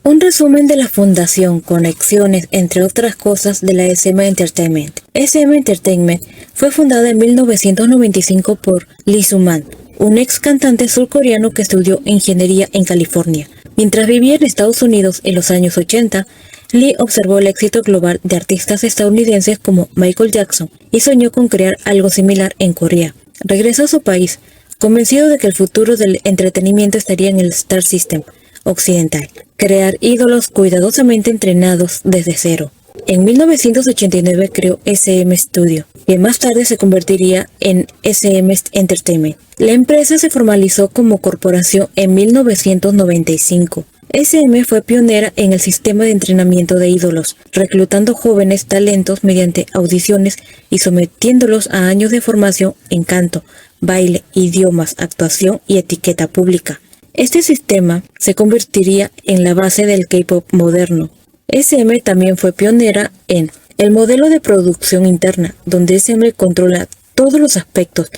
Un resumen de la fundación, conexiones, entre otras cosas, de la SM Entertainment. SM Entertainment fue fundada en 1995 por Lee Soo-man, un ex cantante surcoreano que estudió ingeniería en California. Mientras vivía en Estados Unidos en los años 80, Lee observó el éxito global de artistas estadounidenses como Michael Jackson y soñó con crear algo similar en Corea. Regresó a su país, convencido de que el futuro del entretenimiento estaría en el Star System occidental, crear ídolos cuidadosamente entrenados desde cero. En 1989 creó SM Studio, que más tarde se convertiría en SM Entertainment. La empresa se formalizó como corporación en 1995. SM fue pionera en el sistema de entrenamiento de ídolos, reclutando jóvenes talentos mediante audiciones y sometiéndolos a años de formación en canto, baile, idiomas, actuación y etiqueta pública. Este sistema se convertiría en la base del K-pop moderno. SM también fue pionera en el modelo de producción interna, donde SM controla todos los aspectos: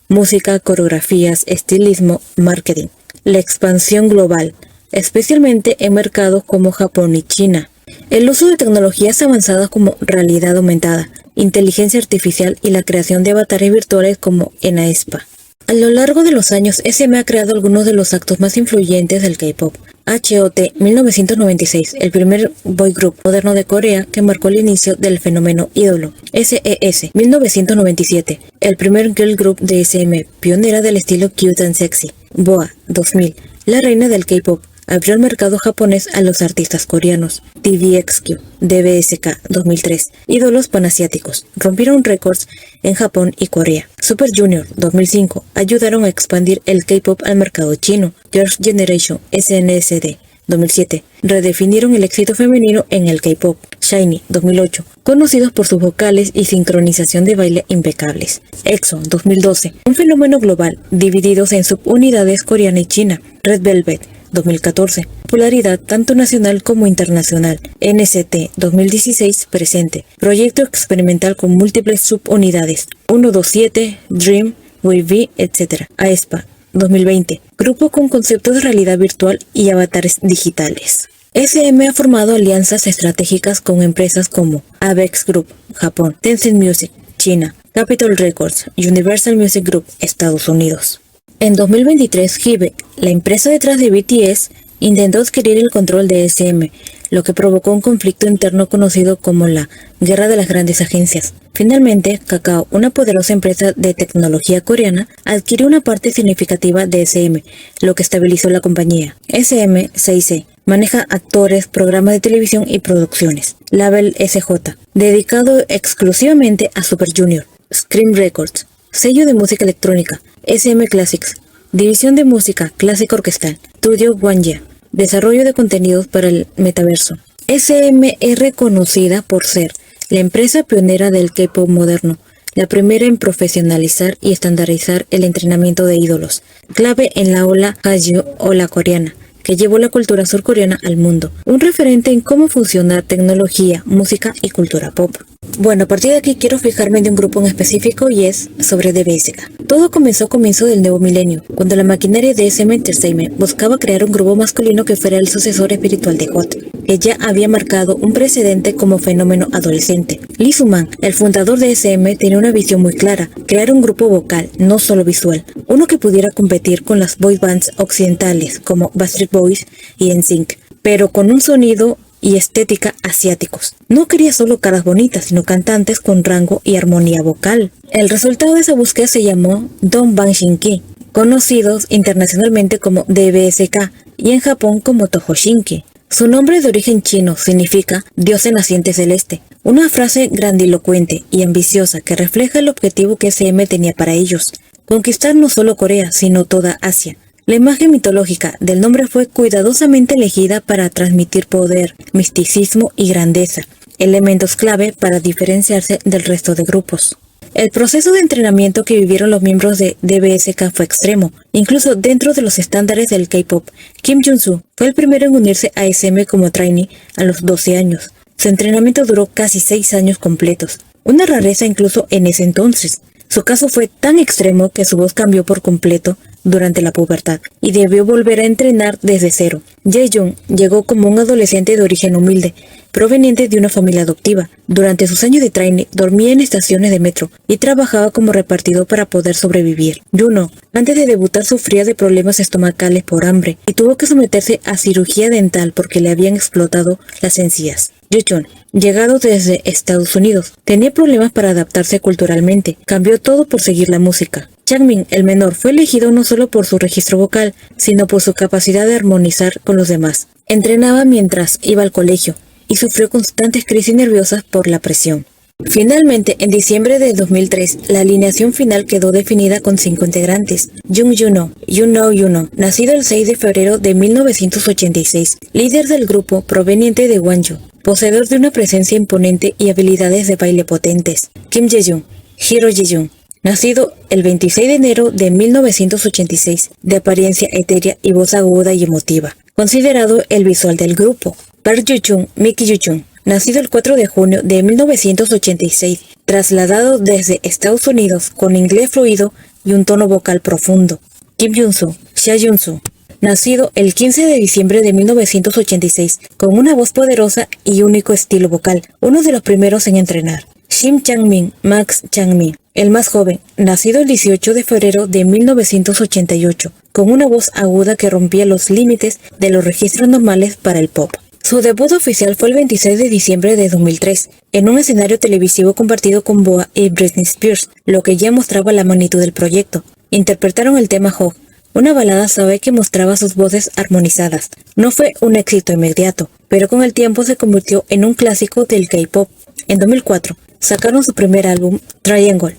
música, coreografías, estilismo, marketing. La expansión global, especialmente en mercados como Japón y China. El uso de tecnologías avanzadas como realidad aumentada, inteligencia artificial y la creación de avatares virtuales como en aespa. A lo largo de los años, SM ha creado algunos de los actos más influyentes del K-pop. H.O.T. 1996, el primer boy group moderno de Corea que marcó el inicio del fenómeno ídolo. S.E.S. 1997, el primer girl group de SM, pionera del estilo cute and sexy. BoA 2000, la reina del K-pop, abrió el mercado japonés a los artistas coreanos. TVXQ, DBSK 2003, ídolos panasiáticos, rompieron récords en Japón y Corea. Super Junior 2005, ayudaron a expandir el K-pop al mercado chino. Girls' Generation SNSD 2007, redefinieron el éxito femenino en el K-pop. SHINee 2008, conocidos por sus vocales y sincronización de baile impecables. EXO 2012, un fenómeno global, divididos en subunidades coreana y china. Red Velvet 2014, popularidad tanto nacional como internacional. NCT 2016, presente, proyecto experimental con múltiples subunidades. 127, Dream, WayV, etc. aespa 2020, grupo con conceptos de realidad virtual y avatares digitales. SM ha formado alianzas estratégicas con empresas como Avex Group, Japón, Tencent Music, China, Capitol Records, Universal Music Group, Estados Unidos. En 2023, Hybe, la empresa detrás de BTS, intentó adquirir el control de SM, lo que provocó un conflicto interno conocido como la Guerra de las Grandes Agencias. Finalmente, Kakao, una poderosa empresa de tecnología coreana, adquirió una parte significativa de SM, lo que estabilizó la compañía. SM6C maneja actores, programas de televisión y producciones. Label SJ, dedicado exclusivamente a Super Junior. Scream Records, sello de música electrónica. SM Classics, división de música clásica orquestal. Studio Gwanja, desarrollo de contenidos para el metaverso. SM es reconocida por ser la empresa pionera del K-pop moderno, la primera en profesionalizar y estandarizar el entrenamiento de ídolos, clave en la ola Hallyu o la coreana, que llevó la cultura surcoreana al mundo, un referente en cómo funciona tecnología, música y cultura pop. Bueno, a partir de aquí quiero fijarme de un grupo en específico y es sobre DBSK. Todo comenzó a comienzo del nuevo milenio, cuando la maquinaria de SM Entertainment buscaba crear un grupo masculino que fuera el sucesor espiritual de Hot, que ya había marcado un precedente como fenómeno adolescente. Lee Soo-man, el fundador de SM, tenía una visión muy clara: crear un grupo vocal, no solo visual, uno que pudiera competir con las boy bands occidentales como Backstreet Boys y NSYNC, pero con un sonido y estética asiáticos. No quería solo caras bonitas, sino cantantes con rango y armonía vocal. El resultado de esa búsqueda se llamó Don Bang Shinki, conocidos internacionalmente como DBSK y en Japón como Toho Shinki. Su nombre de origen chino significa Dios en naciente celeste, una frase grandilocuente y ambiciosa que refleja el objetivo que SM tenía para ellos: conquistar no solo Corea, sino toda Asia. La imagen mitológica del nombre fue cuidadosamente elegida para transmitir poder, misticismo y grandeza, elementos clave para diferenciarse del resto de grupos. El proceso de entrenamiento que vivieron los miembros de DBSK fue extremo, incluso dentro de los estándares del K-pop. Kim Jung-soo fue el primero en unirse a SM como trainee a los 12 años. Su entrenamiento duró casi 6 años completos, una rareza incluso en ese entonces. Su caso fue tan extremo que su voz cambió por completo durante la pubertad y debió volver a entrenar desde cero. Jae-young llegó como un adolescente de origen humilde, proveniente de una familia adoptiva. Durante sus años de trainee dormía en estaciones de metro y trabajaba como repartidor para poder sobrevivir. Juno, antes de debutar, sufría de problemas estomacales por hambre y tuvo que someterse a cirugía dental porque le habían explotado las encías. Yoo-chun, llegado desde Estados Unidos, tenía problemas para adaptarse culturalmente. Cambió todo por seguir la música. Changmin, el menor, fue elegido no solo por su registro vocal, sino por su capacidad de armonizar con los demás. Entrenaba mientras iba al colegio y sufrió constantes crisis nerviosas por la presión. Finalmente, en diciembre de 2003, la alineación final quedó definida con 5 integrantes. Jung Yuno, nacido el 6 de febrero de 1986, líder del grupo proveniente de Gwangju, poseedor de una presencia imponente y habilidades de baile potentes. Kim Jae-young, Hiro Jae-young, nacido el 26 de enero de 1986, de apariencia etérea y voz aguda y emotiva, considerado el visual del grupo. Park Yoo-chung, Miki Yoo-chung, nacido el 4 de junio de 1986, trasladado desde Estados Unidos con inglés fluido y un tono vocal profundo. Kim Jun-soo, Sha Jun-soo, nacido el 15 de diciembre de 1986, con una voz poderosa y único estilo vocal, uno de los primeros en entrenar. Shim Changmin, Max Changmin, el más joven, nacido el 18 de febrero de 1988, con una voz aguda que rompía los límites de los registros normales para el pop. Su debut oficial fue el 26 de diciembre de 2003, en un escenario televisivo compartido con Boa y Britney Spears, lo que ya mostraba la magnitud del proyecto. Interpretaron el tema Hug, una balada suave que mostraba sus voces armonizadas. No fue un éxito inmediato, pero con el tiempo se convirtió en un clásico del K-pop. En 2004, sacaron su primer álbum, Triangle,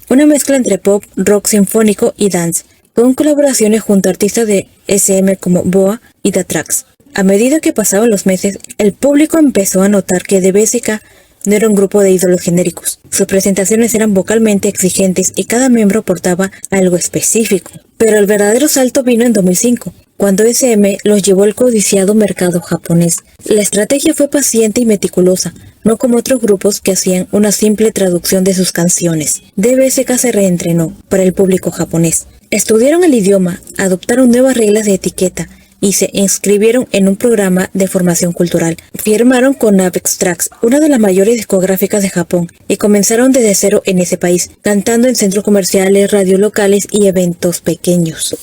una mezcla entre pop, rock sinfónico y dance, con colaboraciones junto a artistas de SM como Boa y The Tracks. A medida que pasaban los meses, el público empezó a notar que The BSK no era un grupo de ídolos genéricos. Sus presentaciones eran vocalmente exigentes y cada miembro aportaba algo específico. Pero el verdadero salto vino en 2005, cuando SM los llevó al codiciado mercado japonés. La estrategia fue paciente y meticulosa, no como otros grupos que hacían una simple traducción de sus canciones. The BSK se reentrenó para el público japonés. Estudiaron el idioma, adoptaron nuevas reglas de etiqueta y se inscribieron en un programa de formación cultural. Firmaron con Avex Trax, una de las mayores discográficas de Japón, y comenzaron desde cero en ese país, cantando en centros comerciales, radios locales y eventos pequeños.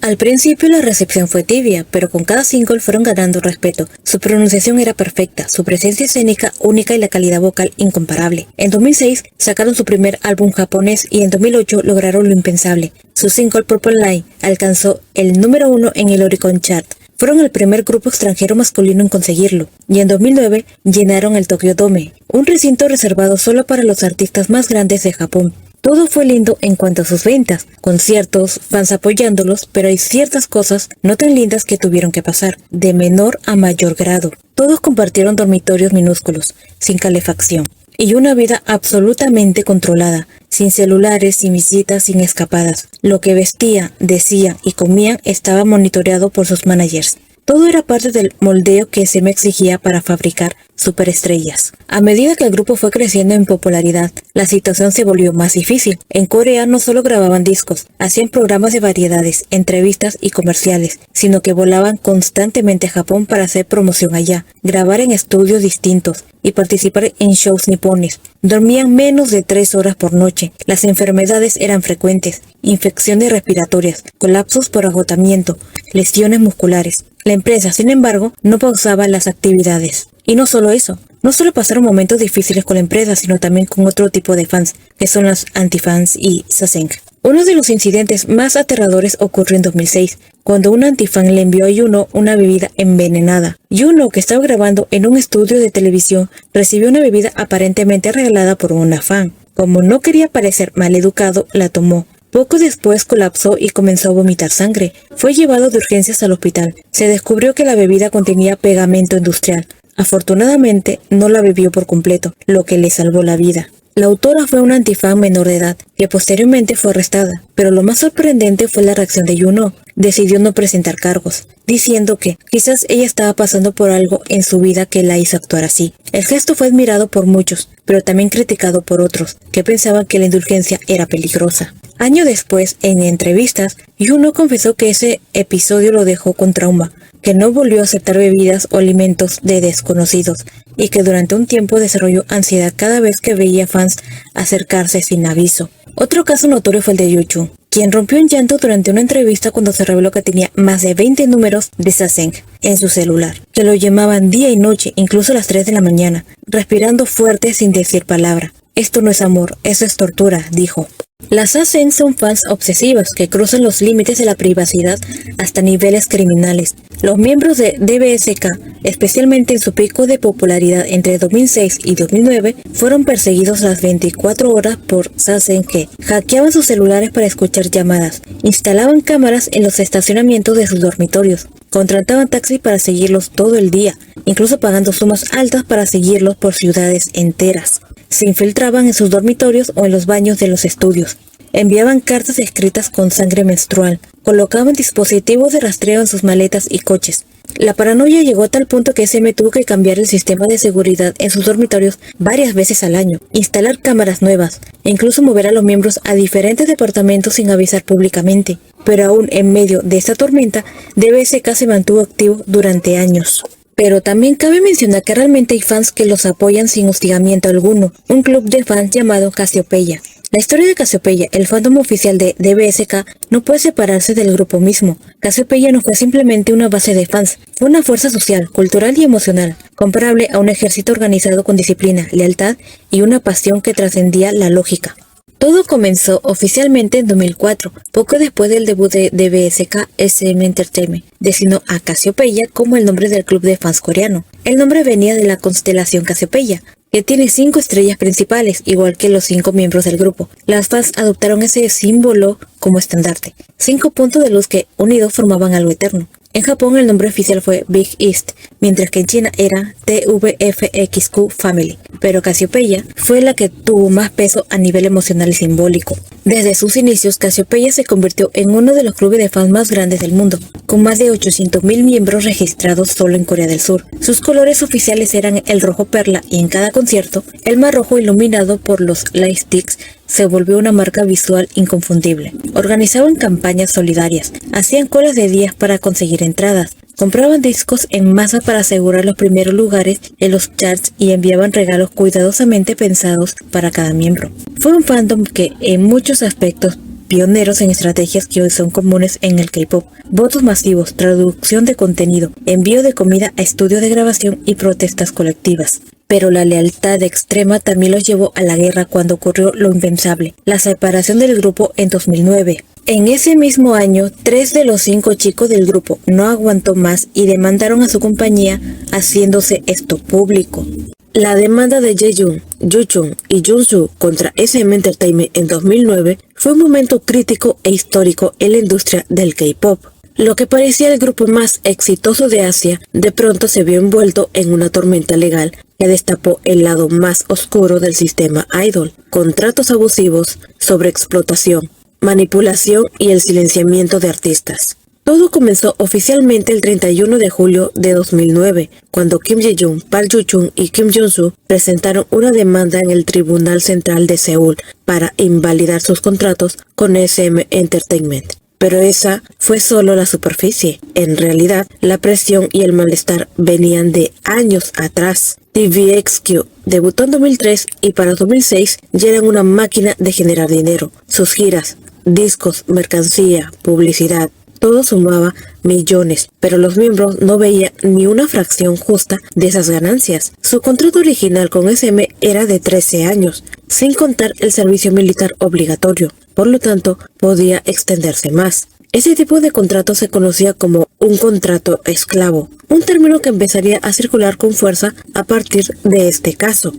Al principio la recepción fue tibia, pero con cada single fueron ganando respeto. Su pronunciación era perfecta, su presencia escénica única y la calidad vocal incomparable. En 2006 sacaron su primer álbum japonés y en 2008 lograron lo impensable. Su single Purple Line alcanzó el número 1 en el Oricon Chart. Fueron el primer grupo extranjero masculino en conseguirlo, y en 2009 llenaron el Tokyo Dome, un recinto reservado solo para los artistas más grandes de Japón. Todo fue lindo en cuanto a sus ventas, conciertos, fans apoyándolos, pero hay ciertas cosas no tan lindas que tuvieron que pasar, de menor a mayor grado. Todos compartieron dormitorios minúsculos, sin calefacción, y una vida absolutamente controlada, sin celulares, sin visitas, sin escapadas. Lo que vestían, decían y comían estaba monitoreado por sus managers. Todo era parte del moldeo que SM exigía para fabricar superestrellas. A medida que el grupo fue creciendo en popularidad, la situación se volvió más difícil. En Corea no solo grababan discos, hacían programas de variedades, entrevistas y comerciales, sino que volaban constantemente a Japón para hacer promoción allá, grabar en estudios distintos y participar en shows nipones. Dormían menos de 3 horas por noche. Las enfermedades eran frecuentes: infecciones respiratorias, colapsos por agotamiento, lesiones musculares. La empresa, sin embargo, no pausaba las actividades. Y no solo eso, no solo pasaron momentos difíciles con la empresa, sino también con otro tipo de fans, que son los antifans y Sasaeng. Uno de los incidentes más aterradores ocurrió en 2006, cuando un antifan le envió a Yuno una bebida envenenada. Yuno, que estaba grabando en un estudio de televisión, recibió una bebida aparentemente regalada por una fan. Como no quería parecer maleducado, la tomó. Poco después colapsó y comenzó a vomitar sangre. Fue llevado de urgencias al hospital. Se descubrió que la bebida contenía pegamento industrial. Afortunadamente, no la bebió por completo, lo que le salvó la vida. La autora fue una antifan menor de edad, que posteriormente fue arrestada, pero lo más sorprendente fue la reacción de Yuno. Decidió no presentar cargos, diciendo que quizás ella estaba pasando por algo en su vida que la hizo actuar así. El gesto fue admirado por muchos, pero también criticado por otros, que pensaban que la indulgencia era peligrosa. Año después, en entrevistas, Juno confesó que ese episodio lo dejó con trauma, que no volvió a aceptar bebidas o alimentos de desconocidos y que durante un tiempo desarrolló ansiedad cada vez que veía fans acercarse sin aviso. Otro caso notorio fue el de Yuchu, quien rompió en llanto durante una entrevista cuando se reveló que tenía más de 20 números de Sasaeng en su celular, que lo llamaban día y noche, incluso a las 3 de la mañana, respirando fuerte sin decir palabra. Esto no es amor, eso es tortura, dijo. Las Sasaeng son fans obsesivas que cruzan los límites de la privacidad hasta niveles criminales. Los miembros de DBSK, especialmente en su pico de popularidad entre 2006 y 2009, fueron perseguidos las 24 horas por Sasaeng que hackeaban sus celulares para escuchar llamadas, instalaban cámaras en los estacionamientos de sus dormitorios, contrataban taxis para seguirlos todo el día, incluso pagando sumas altas para seguirlos por ciudades enteras. Se infiltraban en sus dormitorios o en los baños de los estudios. Enviaban cartas escritas con sangre menstrual. Colocaban dispositivos de rastreo en sus maletas y coches. La paranoia llegó a tal punto que SM tuvo que cambiar el sistema de seguridad en sus dormitorios varias veces al año, instalar cámaras nuevas e incluso mover a los miembros a diferentes departamentos sin avisar públicamente. Pero aún en medio de esta tormenta, DBSK se mantuvo activo durante años. Pero también cabe mencionar que realmente hay fans que los apoyan sin hostigamiento alguno, un club de fans llamado Casiopeia. La historia de Casiopeia, el fandom oficial de DBSK, no puede separarse del grupo mismo. Casiopeia no fue simplemente una base de fans, fue una fuerza social, cultural y emocional, comparable a un ejército organizado con disciplina, lealtad y una pasión que trascendía la lógica. Todo comenzó oficialmente en 2004, poco después del debut de DBSK SM Entertainment. Designó a Casiopeia como el nombre del club de fans coreano. El nombre venía de la constelación Casiopeia, que tiene 5 estrellas principales, igual que los 5 miembros del grupo. Las fans adoptaron ese símbolo como estandarte, 5 puntos de luz que, unidos, formaban algo eterno. En Japón el nombre oficial fue Big East, mientras que en China era TVFXQ Family, pero Casiopeia fue la que tuvo más peso a nivel emocional y simbólico. Desde sus inicios, Casiopeia se convirtió en uno de los clubes de fans más grandes del mundo, con más de 800.000 miembros registrados solo en Corea del Sur. Sus colores oficiales eran el rojo perla y en cada concierto, el mar rojo iluminado por los lightsticks se volvió una marca visual inconfundible. Organizaban campañas solidarias, hacían colas de días para conseguir entradas, compraban discos en masa para asegurar los primeros lugares en los charts y enviaban regalos cuidadosamente pensados para cada miembro. Fue un fandom que, en muchos aspectos, pioneros en estrategias que hoy son comunes en el K-pop, votos masivos, traducción de contenido, envío de comida a estudios de grabación y protestas colectivas. Pero la lealtad extrema también los llevó a la guerra cuando ocurrió lo impensable, la separación del grupo en 2009. En ese mismo año, 3 de los 5 chicos del grupo no aguantó más y demandaron a su compañía, haciéndose esto público. La demanda de Jaehyun, Yuchun y Junsu contra SM Entertainment en 2009 fue un momento crítico e histórico en la industria del K-pop. Lo que parecía el grupo más exitoso de Asia, de pronto se vio envuelto en una tormenta legal que destapó el lado más oscuro del sistema idol: contratos abusivos, sobreexplotación, manipulación y el silenciamiento de artistas. Todo comenzó oficialmente el 31 de julio de 2009, cuando Kim Jae-young, Park Joo-chun y Kim Jong-soo presentaron una demanda en el Tribunal Central de Seúl para invalidar sus contratos con SM Entertainment. Pero esa fue solo la superficie. En realidad, la presión y el malestar venían de años atrás. TVXQ debutó en 2003 y para 2006 ya eran una máquina de generar dinero. Sus giras, discos, mercancía, publicidad, todo sumaba millones, pero los miembros no veían ni una fracción justa de esas ganancias. Su contrato original con SM era de 13 años, sin contar el servicio militar obligatorio. Por lo tanto, podía extenderse más. Ese tipo de contrato se conocía como un contrato esclavo, un término que empezaría a circular con fuerza a partir de este caso.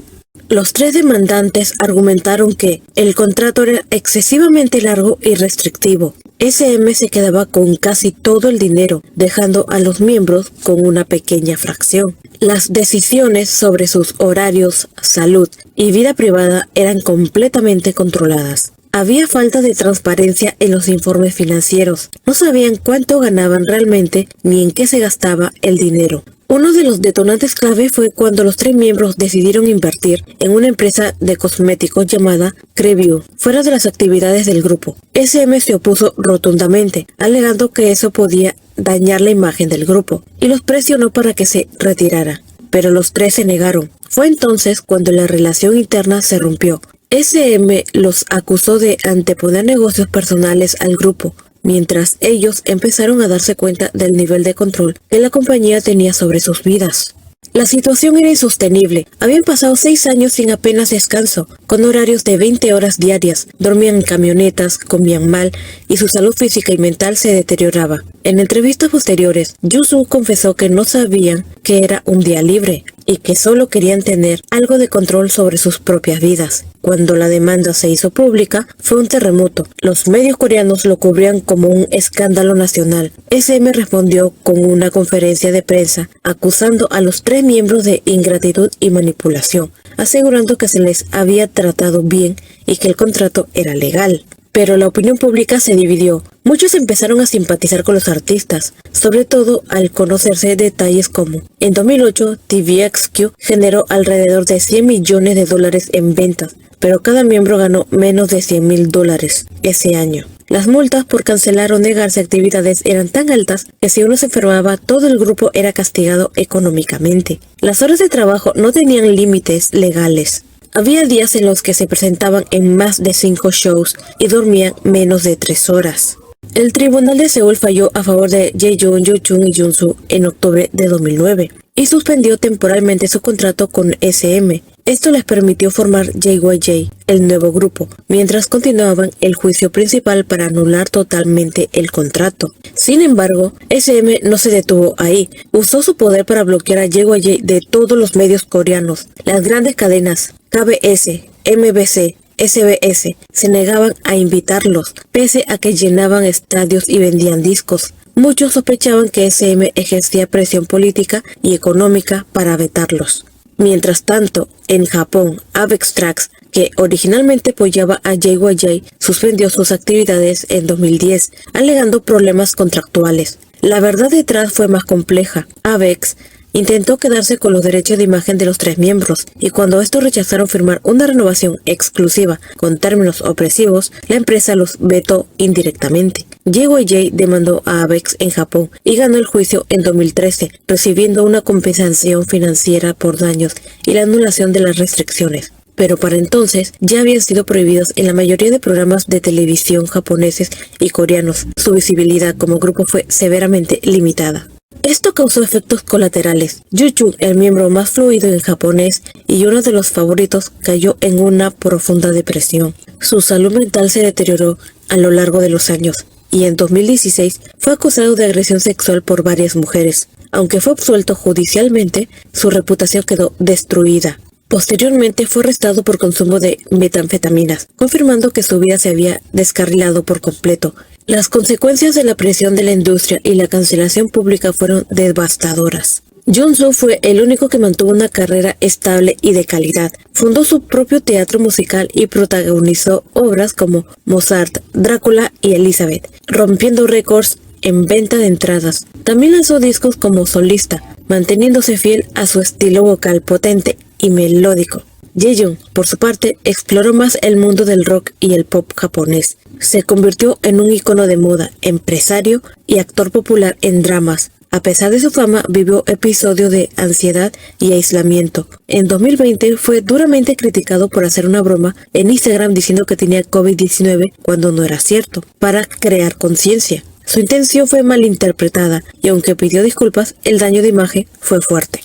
Los 3 demandantes argumentaron que el contrato era excesivamente largo y restrictivo. SM se quedaba con casi todo el dinero, dejando a los miembros con una pequeña fracción. Las decisiones sobre sus horarios, salud y vida privada eran completamente controladas. Había falta de transparencia en los informes financieros. No sabían cuánto ganaban realmente ni en qué se gastaba el dinero. Uno de los detonantes clave fue cuando los 3 miembros decidieron invertir en una empresa de cosméticos llamada Creview, fuera de las actividades del grupo. SM se opuso rotundamente, alegando que eso podía dañar la imagen del grupo, y los presionó para que se retirara. Pero los 3 se negaron. Fue entonces cuando la relación interna se rompió. SM los acusó de anteponer negocios personales al grupo, mientras ellos empezaron a darse cuenta del nivel de control que la compañía tenía sobre sus vidas. La situación era insostenible. Habían pasado 6 años sin apenas descanso, con horarios de 20 horas diarias, dormían en camionetas, comían mal y su salud física y mental se deterioraba. En entrevistas posteriores, Jung-soo confesó que no sabían que era un día libre y que solo querían tener algo de control sobre sus propias vidas. Cuando la demanda se hizo pública, fue un terremoto. Los medios coreanos lo cubrían como un escándalo nacional. SM respondió con una conferencia de prensa acusando a los 3 miembros de ingratitud y manipulación, asegurando que se les había tratado bien y que el contrato era legal. Pero la opinión pública se dividió. Muchos empezaron a simpatizar con los artistas, sobre todo al conocerse detalles como: en 2008, TVXQ generó alrededor de $100 millones en ventas, pero cada miembro ganó menos de $100,000 ese año. Las multas por cancelar o negarse actividades eran tan altas que si uno se enfermaba, todo el grupo era castigado económicamente. Las horas de trabajo no tenían límites legales. Había días en los que se presentaban en más de 5 shows y dormían menos de 3 horas. El tribunal de Seúl falló a favor de Jaeyoung, Yoo-chung y Jung-soo en octubre de 2009 y suspendió temporalmente su contrato con SM. Esto les permitió formar JYJ, el nuevo grupo, mientras continuaban el juicio principal para anular totalmente el contrato. Sin embargo, SM no se detuvo ahí. Usó su poder para bloquear a JYJ de todos los medios coreanos. Las grandes cadenas KBS, MBC, SBS se negaban a invitarlos, pese a que llenaban estadios y vendían discos. Muchos sospechaban que SM ejercía presión política y económica para vetarlos. Mientras tanto, en Japón, Avex Trax, que originalmente apoyaba a JYJ, suspendió sus actividades en 2010, alegando problemas contractuales. La verdad detrás fue más compleja. Avex intentó quedarse con los derechos de imagen de los 3 miembros, y cuando estos rechazaron firmar una renovación exclusiva con términos opresivos, la empresa los vetó indirectamente. JYJ demandó a Avex en Japón y ganó el juicio en 2013, recibiendo una compensación financiera por daños y la anulación de las restricciones. Pero para entonces ya habían sido prohibidos en la mayoría de programas de televisión japoneses y coreanos. Su visibilidad como grupo fue severamente limitada. Esto causó efectos colaterales. Yoo-chung, el miembro más fluido en japonés y uno de los favoritos, cayó en una profunda depresión. Su salud mental se deterioró a lo largo de los años y en 2016 fue acusado de agresión sexual por varias mujeres. Aunque fue absuelto judicialmente, su reputación quedó destruida. Posteriormente fue arrestado por consumo de metanfetaminas, confirmando que su vida se había descarrilado por completo. Las consecuencias de la presión de la industria y la cancelación pública fueron devastadoras. Jung-soo fue el único que mantuvo una carrera estable y de calidad. Fundó su propio teatro musical y protagonizó obras como Mozart, Drácula y Elizabeth, rompiendo récords en venta de entradas. También lanzó discos como solista, manteniéndose fiel a su estilo vocal potente y melódico. Jaeyoung, por su parte, exploró más el mundo del rock y el pop japonés. Se convirtió en un ícono de moda, empresario y actor popular en dramas. A pesar de su fama, vivió episodios de ansiedad y aislamiento. En 2020 fue duramente criticado por hacer una broma en Instagram diciendo que tenía COVID-19 cuando no era cierto, para crear conciencia. Su intención fue malinterpretada y aunque pidió disculpas, el daño de imagen fue fuerte.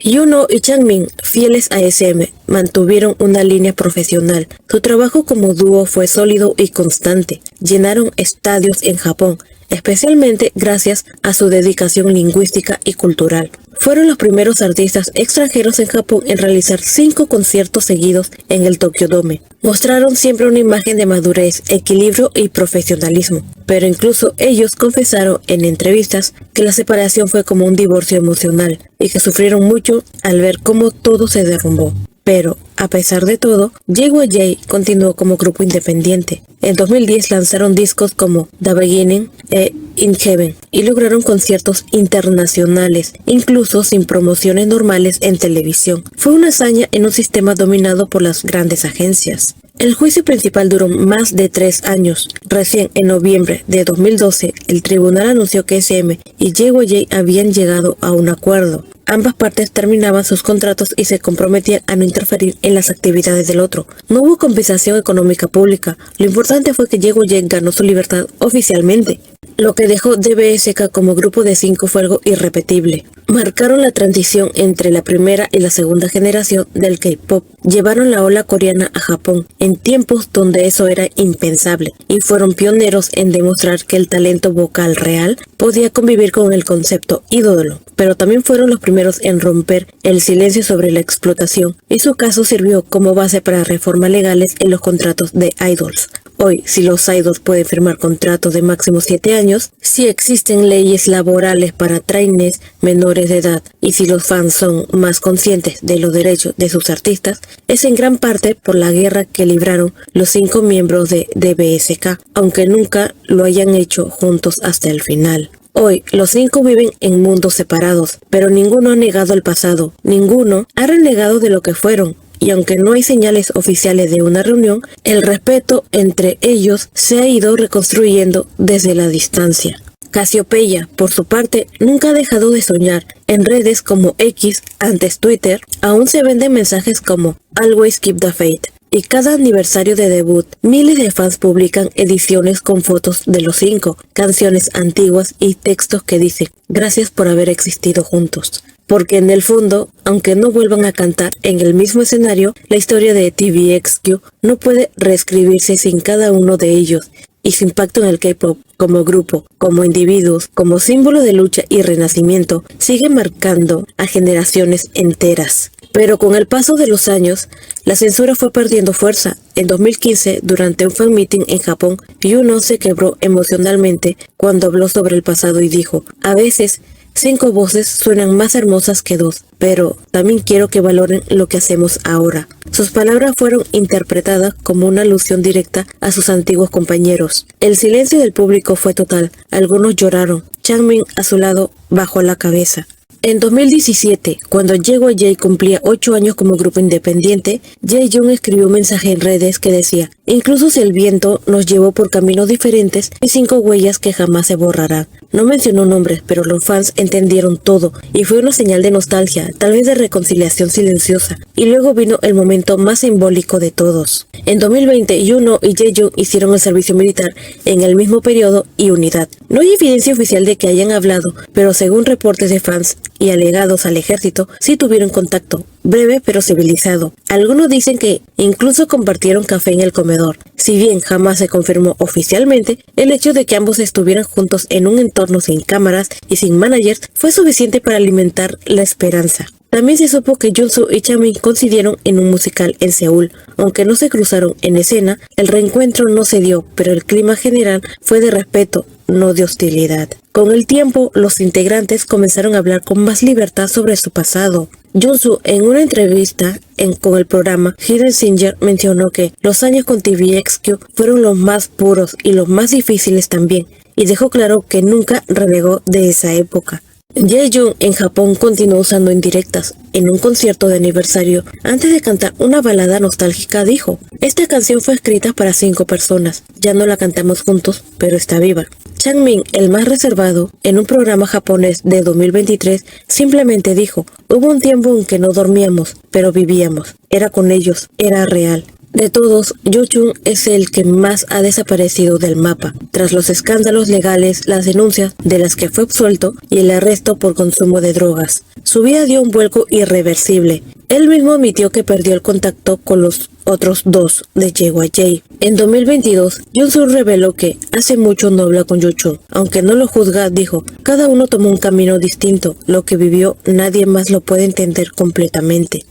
Yuno y Changmin, fieles a SM, mantuvieron una línea profesional. Su trabajo como dúo fue sólido y constante. Llenaron estadios en Japón, especialmente gracias a su dedicación lingüística y cultural. Fueron los primeros artistas extranjeros en Japón en realizar 5 conciertos seguidos en el Tokyo Dome. Mostraron siempre una imagen de madurez, equilibrio y profesionalismo, pero incluso ellos confesaron en entrevistas que la separación fue como un divorcio emocional y que sufrieron mucho al ver cómo todo se derrumbó. Pero, a pesar de todo, JYJ continuó como grupo independiente. En 2010 lanzaron discos como The Beginning e In Heaven y lograron conciertos internacionales, incluso sin promociones normales en televisión. Fue una hazaña en un sistema dominado por las grandes agencias. El juicio principal duró más de 3 años. Recién en noviembre de 2012, el tribunal anunció que SM y JYJ habían llegado a un acuerdo. Ambas partes terminaban sus contratos y se comprometían a no interferir en las actividades del otro. No hubo compensación económica pública. Lo importante fue que JYJ ganó su libertad oficialmente. Lo que dejó DBSK como grupo de 5 fue algo irrepetible. Marcaron la transición entre la primera y la segunda generación del K-pop. Llevaron la ola coreana a Japón en tiempos donde eso era impensable y fueron pioneros en demostrar que el talento vocal real podía convivir con el concepto ídolo. Pero también fueron los primeros en romper el silencio sobre la explotación y su caso sirvió como base para reformas legales en los contratos de idols. Hoy, si los idols pueden firmar contratos de máximo 7 años, si existen leyes laborales para trainees menores de edad y si los fans son más conscientes de los derechos de sus artistas, es en gran parte por la guerra que libraron los 5 miembros de DBSK, aunque nunca lo hayan hecho juntos hasta el final. Hoy, los 5 viven en mundos separados, pero ninguno ha negado el pasado, ninguno ha renegado de lo que fueron. Y aunque no hay señales oficiales de una reunión, el respeto entre ellos se ha ido reconstruyendo desde la distancia. Cassiopeia, por su parte, nunca ha dejado de soñar. En redes como X, antes Twitter, aún se venden mensajes como Always Keep the Faith. Y cada aniversario de debut, miles de fans publican ediciones con fotos de los 5, canciones antiguas y textos que dicen gracias por haber existido juntos. Porque en el fondo, aunque no vuelvan a cantar en el mismo escenario, la historia de TVXQ no puede reescribirse sin cada uno de ellos y su impacto en el K-pop como grupo, como individuos, como símbolo de lucha y renacimiento, sigue marcando a generaciones enteras. Pero con el paso de los años, la censura fue perdiendo fuerza. En 2015, durante un fan meeting en Japón, Yuno se quebró emocionalmente cuando habló sobre el pasado y dijo, a veces 5 voces suenan más hermosas que 2, pero también quiero que valoren lo que hacemos ahora. Sus palabras fueron interpretadas como una alusión directa a sus antiguos compañeros. El silencio del público fue total. Algunos lloraron. Changmin, a su lado, bajó la cabeza. En 2017, cuando JYJ cumplía 8 años como grupo independiente, Jaehyun escribió un mensaje en redes que decía, incluso si el viento nos llevó por caminos diferentes, hay 5 huellas que jamás se borrarán. No mencionó nombres, pero los fans entendieron todo, y fue una señal de nostalgia, tal vez de reconciliación silenciosa. Y luego vino el momento más simbólico de todos. En 2020, Yuno y Jaehyun hicieron el servicio militar en el mismo periodo y unidad. No hay evidencia oficial de que hayan hablado, pero según reportes de fans y alegados al ejército, sí tuvieron contacto, breve pero civilizado. Algunos dicen que incluso compartieron café en el comedor. Si bien jamás se confirmó oficialmente, el hecho de que ambos estuvieran juntos en un entorno sin cámaras y sin managers fue suficiente para alimentar la esperanza. También se supo que Junsu y Changmin coincidieron en un musical en Seúl. Aunque no se cruzaron en escena, el reencuentro no se dio, pero el clima general fue de respeto, no de hostilidad. Con el tiempo, los integrantes comenzaron a hablar con más libertad sobre su pasado. Junsu, en una entrevista con el programa Hidden Singer, mencionó que los años con TVXQ fueron los más puros y los más difíciles también, y dejó claro que nunca renegó de esa época. Jaehyun en Japón continuó usando indirectas. En un concierto de aniversario, antes de cantar una balada nostálgica, dijo, esta canción fue escrita para 5 personas, ya no la cantamos juntos, pero está viva. Changmin, el más reservado, en un programa japonés de 2023, simplemente dijo, hubo un tiempo en que no dormíamos, pero vivíamos, era con ellos, era real. De todos, Yuchun es el que más ha desaparecido del mapa, tras los escándalos legales, las denuncias de las que fue absuelto y el arresto por consumo de drogas. Su vida dio un vuelco irreversible. Él mismo admitió que perdió el contacto con los otros 2 de JYJ. En 2022, Junsu reveló que hace mucho no habla con Yuchun. Aunque no lo juzga, dijo, cada uno tomó un camino distinto. Lo que vivió nadie más lo puede entender completamente.